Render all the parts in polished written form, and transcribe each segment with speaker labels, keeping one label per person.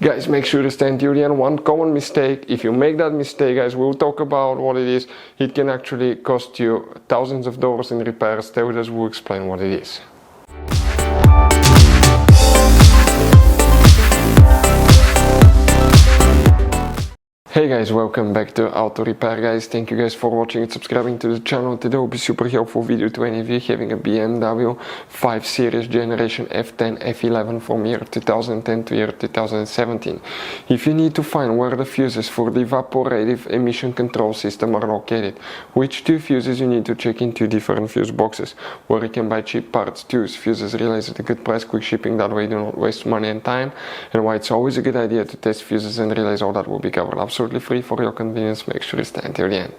Speaker 1: Guys, make sure to stay until the end. One common mistake, if you make that mistake, guys, we'll talk about what it is. It can actually cost you thousands of dollars in repairs. Stay with us, we'll explain what it is. Hey guys, welcome back to Auto Repair guys. Thank you guys for watching and subscribing to the channel. Today will be super helpful video to any of you having a BMW 5 Series generation F10 F11 from year 2010 to year 2017. If you need to find where the fuses for the evaporative emission control system are located, which two fuses you need to check into different fuse boxes, where you can buy cheap parts, tools, fuses, relays at a good price, quick shipping, that way you do not waste money and time, and why it's always a good idea to test fuses and relays, all that will be covered absolutely free for your convenience. Make sure you stay until the end.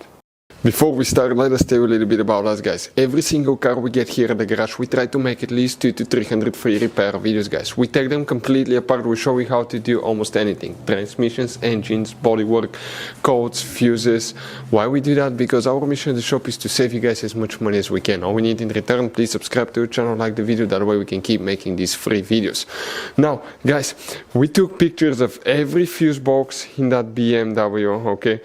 Speaker 1: Before we start, let us tell you a little bit about us guys. Every single car we get here at the garage, we try to make at least 200 to 300 free repair videos guys. We take them completely apart, we show you how to do almost anything. Transmissions, engines, bodywork, codes, fuses. Why we do that? Because our mission at the shop is to save you guys as much money as we can. All we need in return, please subscribe to the channel, like the video, that way we can keep making these free videos. Now guys, we took pictures of every fuse box in that BMW, okay?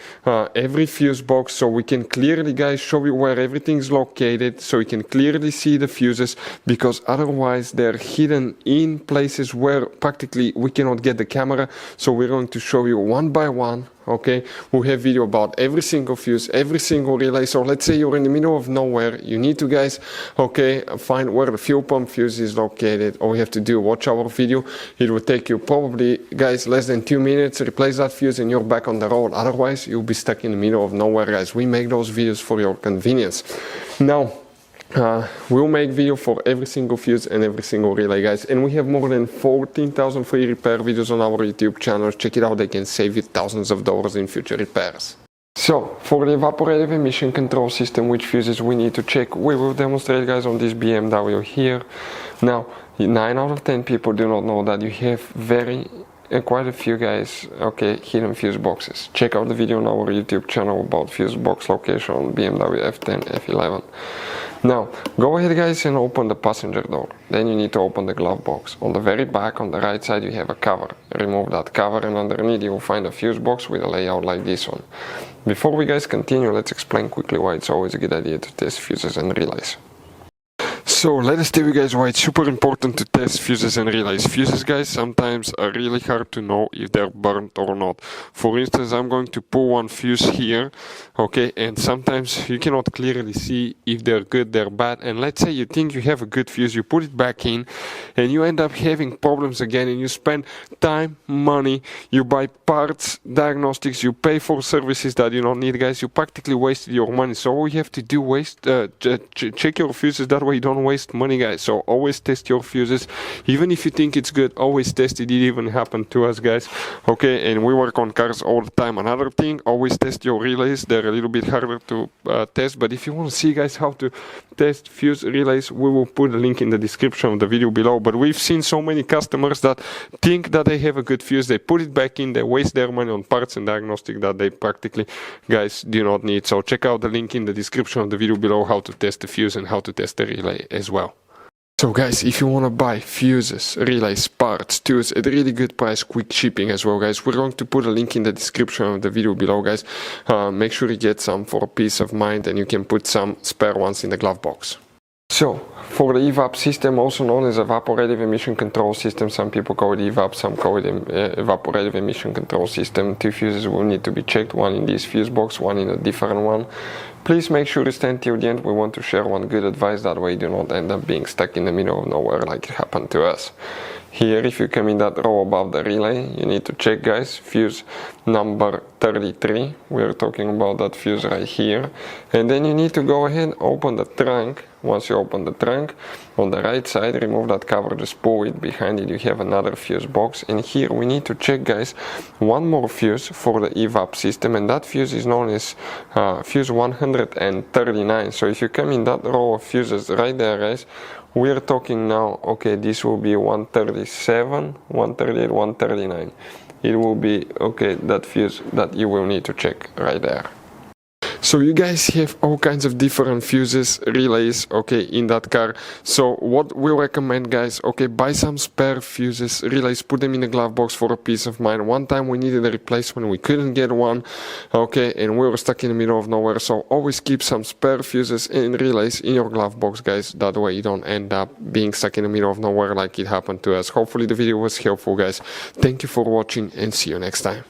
Speaker 1: Every fuse box, so we can clearly guys show you where everything is located, so you can clearly see the fuses, because otherwise they're hidden in places where practically we cannot get the camera. So we're going to show you one by one, okay? We have video about every single fuse, every single relay. So let's say you're in the middle of nowhere, you need to guys, okay, find where the fuel pump fuse is located. All you have to do, watch our video. It will take you probably guys less than 2 minutes, replace that fuse and you're back on the road. Otherwise you'll be stuck in the middle of nowhere guys. We make those videos for your convenience. Now we'll make video for every single fuse and every single relay guys, and we have more than 14,000 free repair videos on our YouTube channel. Check it out, they can save you thousands of dollars in future repairs. So for the evaporative emission control system, which fuses we need to check, we will demonstrate guys on this BMW here. Now 9 out of 10 people do not know that you have quite a few guys, okay, hidden fuse boxes. Check out the video on our YouTube channel about fuse box location on BMW F10 F11. Now go ahead guys and open the passenger door. Then you need to open the glove box. On the very back on the right side you have a cover. Remove that cover and underneath you will find a fuse box with a layout like this one. Before we guys continue, let's explain quickly why it's always a good idea to test fuses and relays. So let us tell you guys why it's super important to test fuses and relays. Fuses guys sometimes are really hard to know if they're burnt or not. For instance, I'm going to pull one fuse here, okay, and sometimes you cannot clearly see if they're good, they're bad. And let's say you think you have a good fuse, you put it back in and you end up having problems again, and you spend time, money, you buy parts, diagnostics, you pay for services that you don't need guys. You practically wasted your money. So all you have to do check your fuses, that way you don't waste money guys. So always test your fuses, even if you think it's good, always test it. It even happened to us guys, okay, and we work on cars all the time. Another thing, always test your relays. They're a little bit harder to test, but if you want to see guys how to test fuse relays, we will put a link in the description of the video below. But we've seen so many customers that think that they have a good fuse, they put it back in, they waste their money on parts and diagnostic that they practically guys do not need. So check out the link in the description of the video below how to test the fuse and how to test the relay as well. So guys, if you want to buy fuses, relays, parts, tools at a really good price, quick shipping as well guys, we're going to put a link in the description of the video below guys. Make sure you get some for peace of mind, and you can put some spare ones in the glove box. So for the EVAP system, also known as evaporative emission control system, some people call it EVAP, some call it evaporative emission control system. 2 fuses will need to be checked, one in this fuse box, one in a different one. Please make sure to stay till the end. We want to share one good advice, that way you do not end up being stuck in the middle of nowhere like it happened to us. Here, if you come in that row above the relay, you need to check guys, fuse number 33. We are talking about that fuse right here. And then you need to go ahead, open the trunk. Once you open the trunk, on the right side, remove that cover, just pull it. Behind it you have another fuse box, and here we need to check guys one more fuse for the EVAP system, and that fuse is known as fuse 139. So if you come in that row of fuses right there guys, we are talking now, okay, this will be 137, 138, 139. It will be, okay, that fuse that you will need to check right there. So you guys have all kinds of different fuses, relays, okay, in that car. So what we recommend, guys, okay, buy some spare fuses, relays, put them in the glove box for a peace of mind. One time we needed a replacement, we couldn't get one, okay, and we were stuck in the middle of nowhere. So always keep some spare fuses and relays in your glove box, guys. That way you don't end up being stuck in the middle of nowhere like it happened to us. Hopefully the video was helpful, guys. Thank you for watching and see you next time.